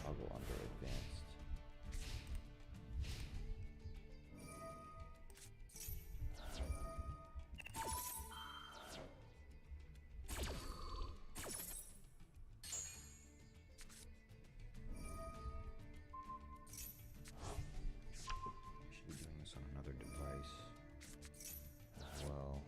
I'll go under advanced. Should be doing this on another device as well.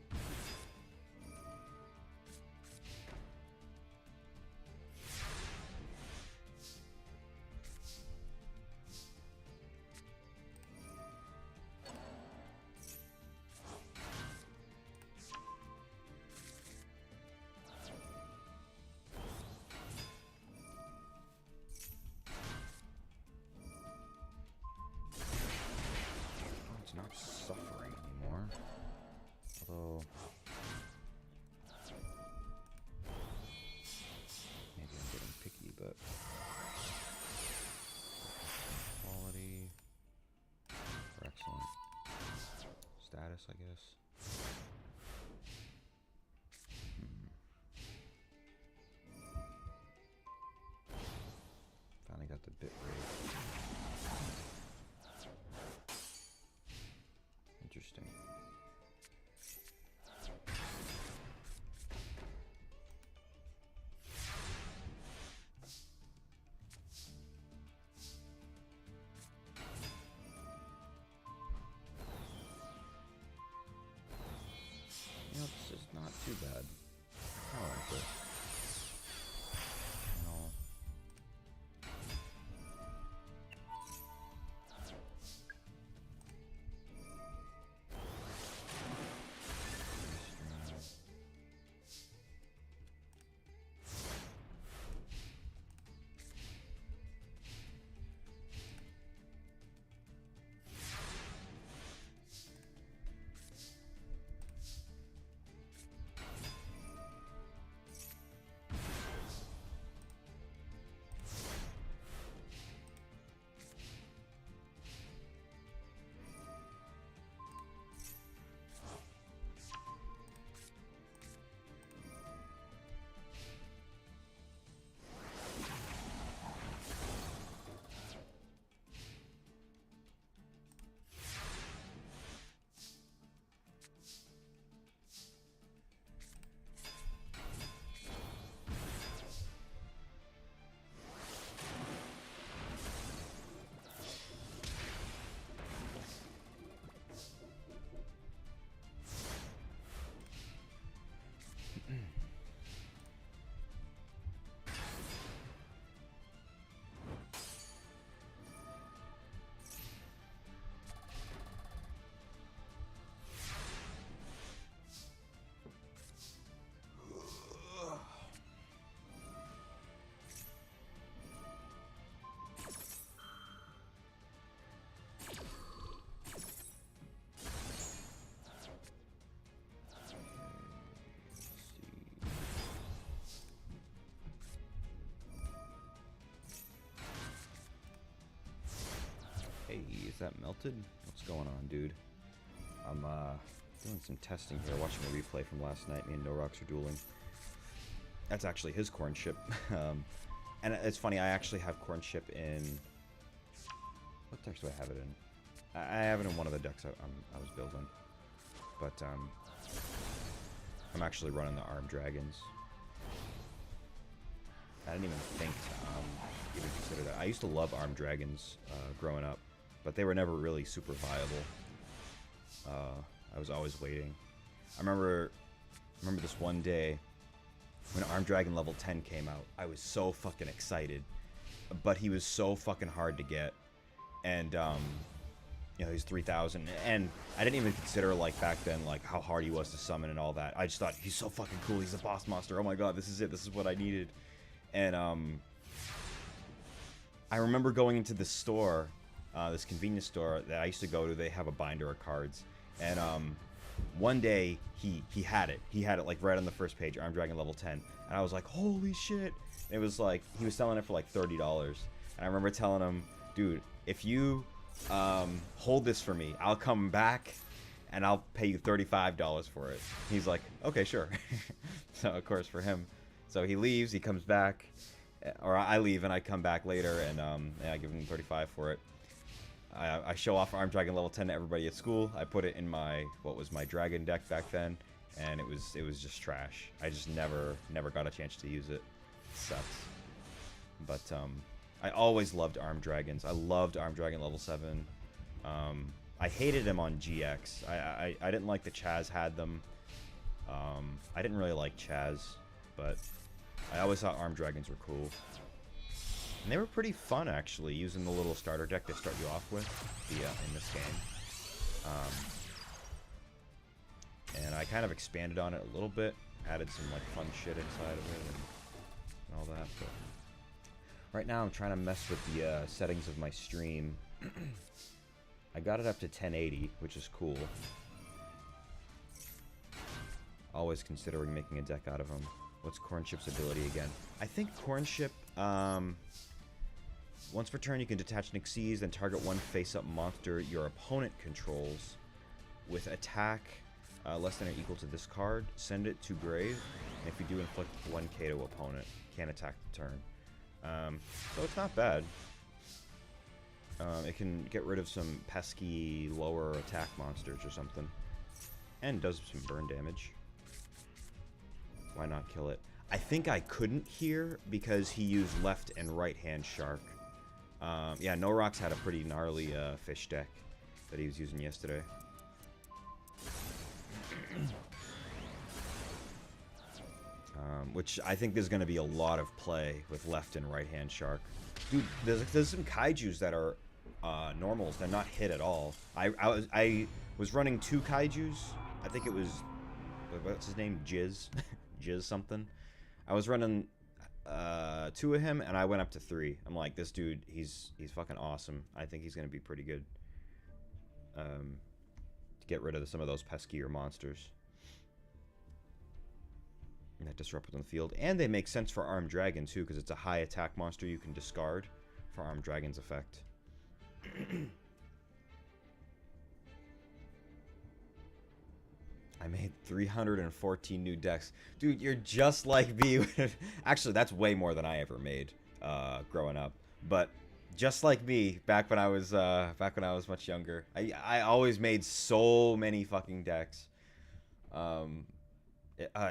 Not suffering anymore. Although maybe I'm getting picky, but quality or excellent status, I guess. Finally got the bit rate. Interesting. You know, this is not too bad. I kind of like this. Hey, is that melted? What's going on, dude? I'm doing some testing here, watching a replay from last night. Me and No Rocks are dueling. That's actually his corn chip. And it's funny, I actually have corn chip in... What decks do I have it in? I have it in one of the decks I was building. But I'm actually running the Armed Dragons. I didn't even think to even consider that. I used to love Armed Dragons growing up, but they were never really super viable. I was always waiting. I remember this one day when Armed Dragon level 10 came out. I was so fucking excited, but he was so fucking hard to get, and you know, he's 3,000, and I didn't even consider, like, back then, like, how hard he was to summon and all that. I just thought, he's so fucking cool, he's a boss monster, oh my god, this is it, this is what I needed. And I remember going into the store, this convenience store that I used to go to. They have a binder of cards, and one day he had it like right on the first page, Armed Dragon level 10, and I was like, holy shit. And it was like, he was selling it for like $30, and I remember telling him, dude, if you hold this for me, I'll come back and I'll pay you $35 for it. He's like, okay, sure. So of course, for him, so he leaves, he comes back, or I leave and I come back later and I give them 35 for it. I show off Armed Dragon level 10 to everybody at school. I put it in my what was my dragon deck back then, and it was just trash. I just never got a chance to use it. It sucks. But I always loved Armed Dragons. I loved Armed Dragon level 7. I hated him on GX. I didn't like the Chaz had them. I didn't really like Chaz, but I always thought Armed Dragons were cool. And they were pretty fun, actually, using the little starter deck they start you off with in this game. And I kind of expanded on it a little bit, added some like fun shit inside of it and all that. But right now I'm trying to mess with the settings of my stream. I got it up to 1080, which is cool. Always considering making a deck out of them. What's Cornship's ability again? I think Cornship, once per turn you can detach Nick C's, then target one face-up monster your opponent controls with attack less than or equal to this card. Send it to grave, and if you do, inflict 1k to opponent. Can't attack the turn. So it's not bad. It can get rid of some pesky lower attack monsters or something. And does some burn damage. Why not kill it? I think I couldn't here because he used left and right hand shark. Yeah, No Rocks had a pretty gnarly fish deck that he was using yesterday. Which I think there's going to be a lot of play with left and right hand shark. Dude, there's some kaijus that are normals. They're not hit at all. I was running 2 kaijus. I think it was, what's his name? Jizz? Jizz something. I was running 2 of him, and I went up to 3. I'm like, this dude, he's fucking awesome. I think he's gonna be pretty good. To get rid of some of those peskier monsters that disrupt within the field, and they make sense for Armed Dragon too, because it's a high attack monster you can discard for Armed Dragon's effect. I made 314 new decks. Dude, you're just like me. Actually, that's way more than I ever made growing up. But just like me, back when I was much younger, I always made so many fucking decks.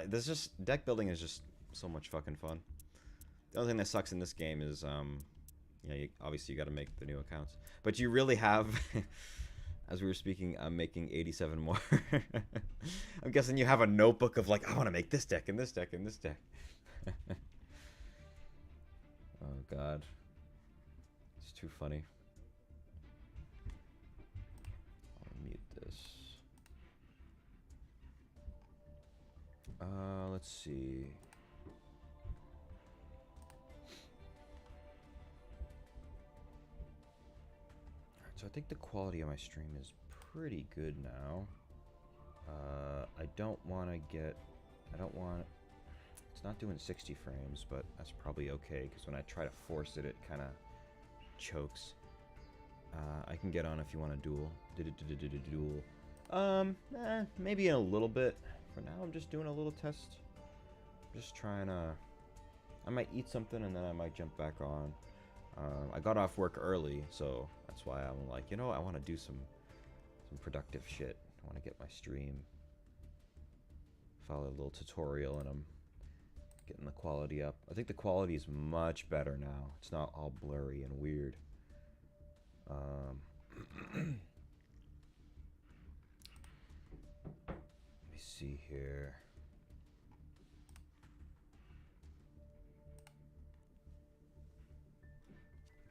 There's just deck building is just so much fucking fun. The only thing that sucks in this game is you know, obviously you got to make the new accounts, but you really have. As we were speaking, I'm making 87 more. I'm guessing you have a notebook of like, I want to make this deck and this deck and this deck. Oh god, it's too funny. I'll mute this. Let's see. So I think the quality of my stream is pretty good now. I don't want it's not doing 60 frames, but that's probably okay, because when I try to force it, it kind of chokes. I can get on if you want to duel. Maybe in a little bit. For now, I'm just doing a little test. Just trying to, I might eat something and then I might jump back on. I got off work early, so that's why I'm like, you know, I want to do some productive shit. I want to get my stream, follow a little tutorial, and I'm getting the quality up. I think the quality is much better now. It's not all blurry and weird. Let me see here.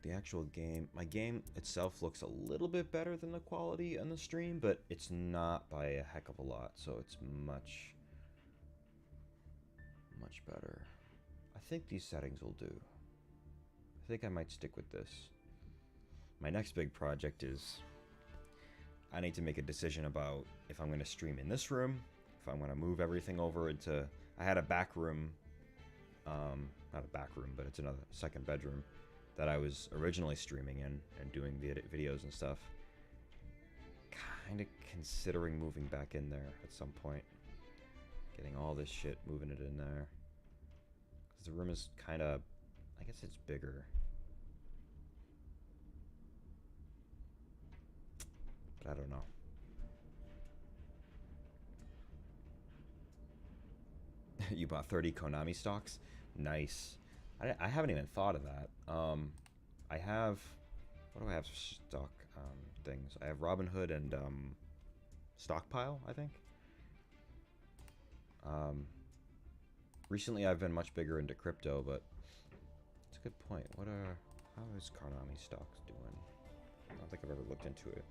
The actual game, my game itself looks a little bit better than the quality on the stream, but it's not by a heck of a lot, so it's much better. I think these settings will do. I think I might stick with this. My next big project is I need to make a decision about if I'm going to stream in this room, if I'm going to move everything over into, I had a back room, not a back room, but it's another second bedroom that I was originally streaming in and doing videos and stuff. Kind of considering moving back in there at some point. Getting all this shit, moving it in there. Because the room is kind of, I guess it's bigger. But I don't know. You bought 30 Konami stocks? Nice. I haven't even thought of that. I have... What do I have for stock things? I have Robinhood and Stockpile, I think. Recently I've been much bigger into crypto, but it's a good point. How is Konami stocks doing? I don't think I've ever looked into it.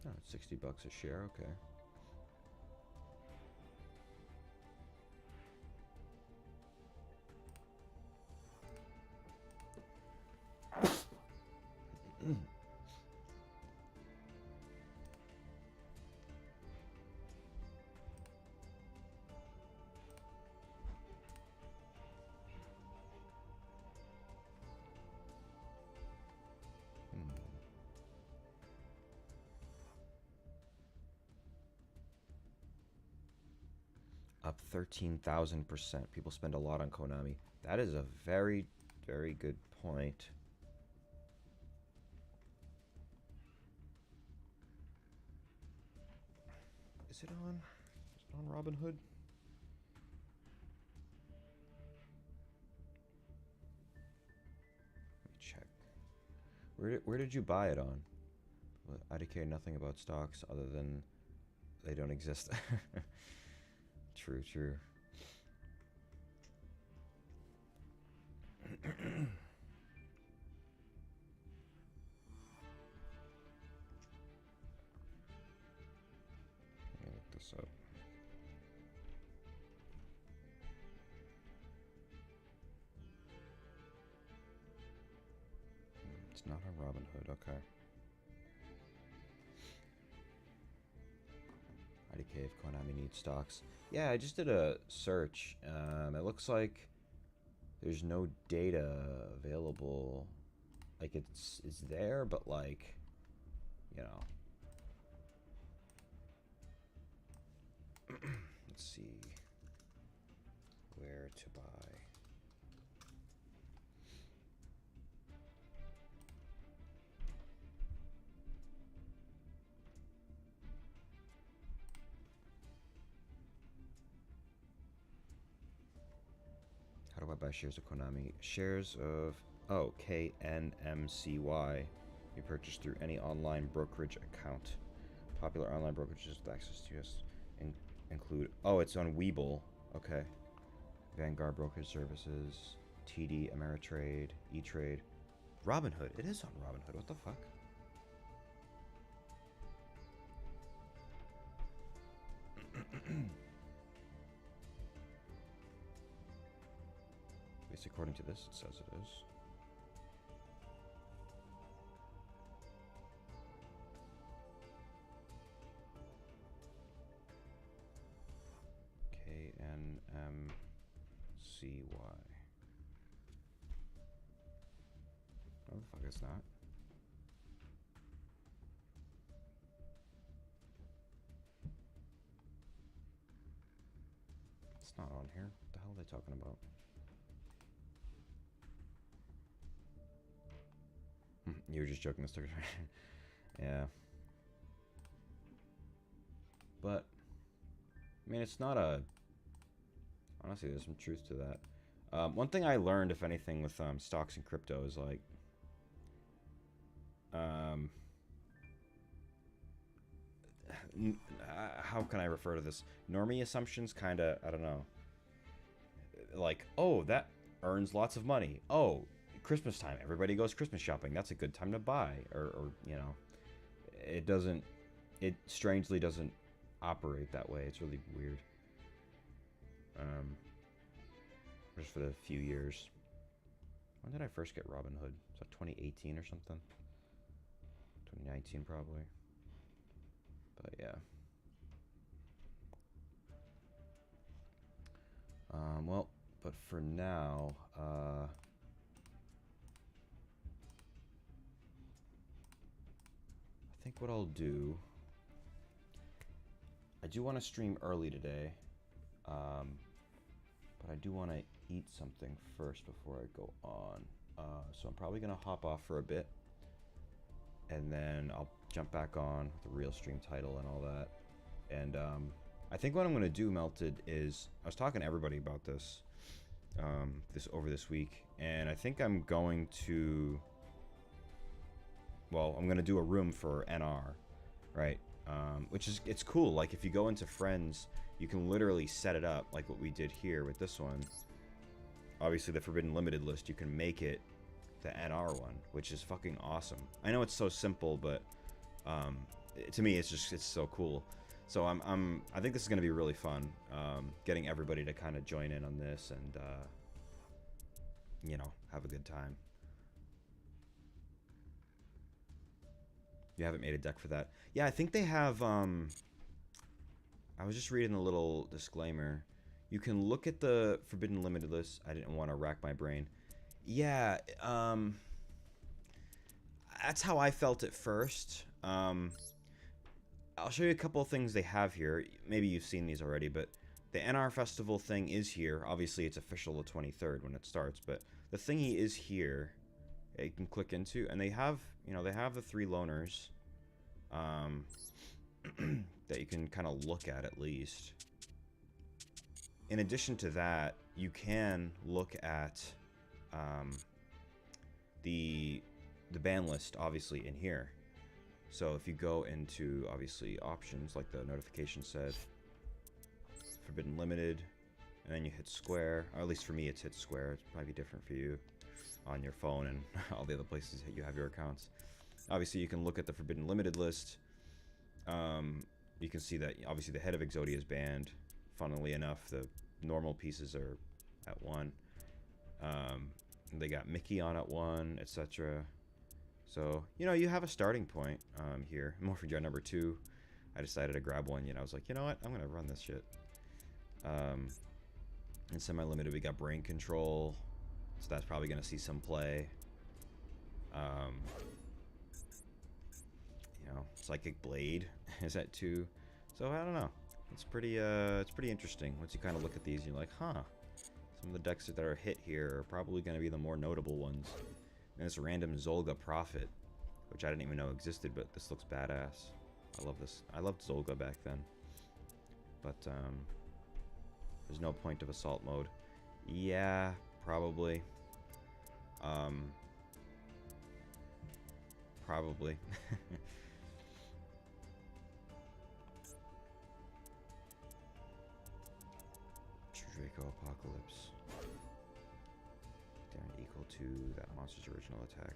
Oh, it's $60 a share, okay. Up 13,000%. People spend a lot on Konami. That is a very, very good point. Is it on? Is it on Robinhood? Let me check. Where did you buy it on? Well, I care nothing about stocks other than they don't exist. True, true. Let me look this up. It's not on Robinhood, okay. IDK if Konami needs stocks. Yeah, I just did a search. It looks like there's no data available. Like it's there, but like, you know. Let's see where to buy. How do I buy shares of Konami? Shares of, oh, KNMCY. You purchase through any online brokerage account. Popular online brokerages with access to us include, oh, it's on Webull. Okay. Vanguard Brokerage Services, TD Ameritrade, E-Trade. Robinhood. It is on Robinhood. What the fuck? At least according to this, it says it is. KNMCY. No, the fuck it's not. It's not on here. What the hell are they talking about? You were just joking, the stickers. Yeah. But, I mean, it's not a... Honestly, there's some truth to that. One thing I learned, if anything, with stocks and crypto is like... how can I refer to this? Normie assumptions kind of, I don't know. Like, oh, that earns lots of money. Oh, Christmas time, everybody goes Christmas shopping. That's a good time to buy. Or you know, it strangely doesn't operate that way. It's really weird. Just for the few years. When did I first get Robinhood? Was that 2018 or something? 2019 probably. But yeah. Well, but for now, I think what I'll do, I do want to stream early today, But I do want to eat something first before I go on. So I'm probably going to hop off for a bit. And then I'll jump back on with the real stream title and all that. And I think what I'm going to do, Melted, is... I was talking to everybody about this this week. And I think I'm going to... Well, I'm going to do a room for NR, right? Which is... It's cool. Like, if you go into Friends... You can literally set it up like what we did here with this one. Obviously, the Forbidden Limited list, you can make it the NR one, which is fucking awesome. I know it's so simple, but to me, it's so cool. So I think this is gonna be really fun. Getting everybody to kind of join in on this and you know, have a good time. You haven't made a deck for that? Yeah, I think they have. I was just reading the little disclaimer. You can look at the Forbidden Limited list. I didn't want to rack my brain. Yeah, that's how I felt at first. I'll show you a couple of things they have here. Maybe you've seen these already, but the NR Festival thing is here. Obviously, it's official the 23rd when it starts, but the thingy is here. You can click into, and they have, you know, they have the 3 loners. That you can kind of look at least. In addition to that, you can look at the ban list, obviously, in here. So if you go into, obviously, options, like the notification said, Forbidden Limited, and then you hit square, or at least for me it's hit square, it's probably different for you on your phone and all the other places that you have your accounts. Obviously, you can look at the Forbidden Limited list. You can see that obviously the head of Exodia is banned. Funnily enough, the normal pieces are at 1. They got Mickey on at 1, etc. So, you know, you have a starting point here. Morphin Jar number 2. I decided to grab one, you know, I was like, you know what, I'm gonna run this shit. In semi-limited, we got Brain Control, so that's probably gonna see some play. You know, Psychic Blade is at 2. So I don't know. It's pretty interesting. Once you kind of look at these, you're like, huh. Some of the decks that are hit here are probably going to be the more notable ones. And this random Zolga Prophet, which I didn't even know existed, but this looks badass. I love this. I loved Zolga back then. But there's no point of assault mode. Yeah, probably. Probably. Draco Apocalypse. Down equal to that monster's original attack.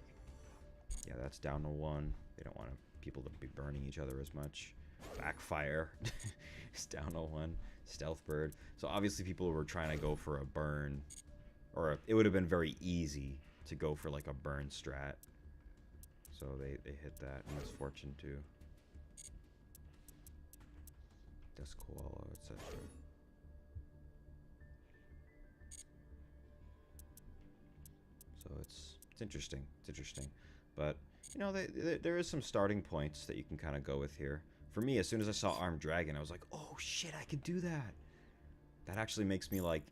Yeah, that's down to 1. They don't want people to be burning each other as much. Backfire is down to 1. Stealth Bird. So obviously people were trying to go for a burn. Or it would have been very easy to go for like a burn strat. So they hit that. And that's Fortune too. Dusk Koala, etc. So it's interesting. It's interesting. But, you know, there is some starting points that you can kind of go with here. For me, as soon as I saw Armed Dragon, I was like, oh shit, I could do that. That actually makes me like,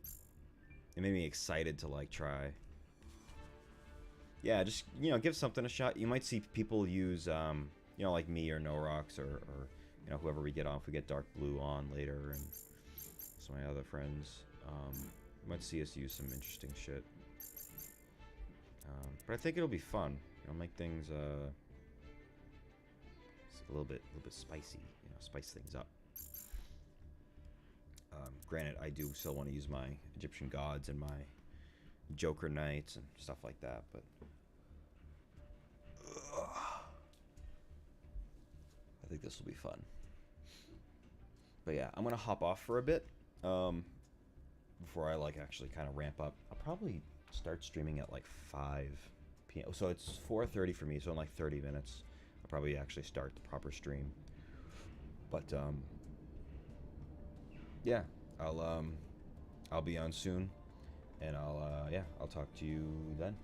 it made me excited to like try. Yeah, just, you know, give something a shot. You might see people use, you know, like me or No Rocks or you know, whoever we get on. If we get Dark Blue on later and some of my other friends, you might see us use some interesting shit. But I think it'll be fun. It'll make things a little bit spicy. You know, spice things up. Granted, I do still want to use my Egyptian gods and my Joker Knights and stuff like that, but I think this will be fun. But yeah, I'm gonna hop off for a bit before I like actually kind of ramp up. I'll probably start streaming at like 5 p.m. So it's 4:30 for me, so in like 30 minutes I'll probably actually start the proper stream. But yeah, I'll be on soon, and I'll talk to you then.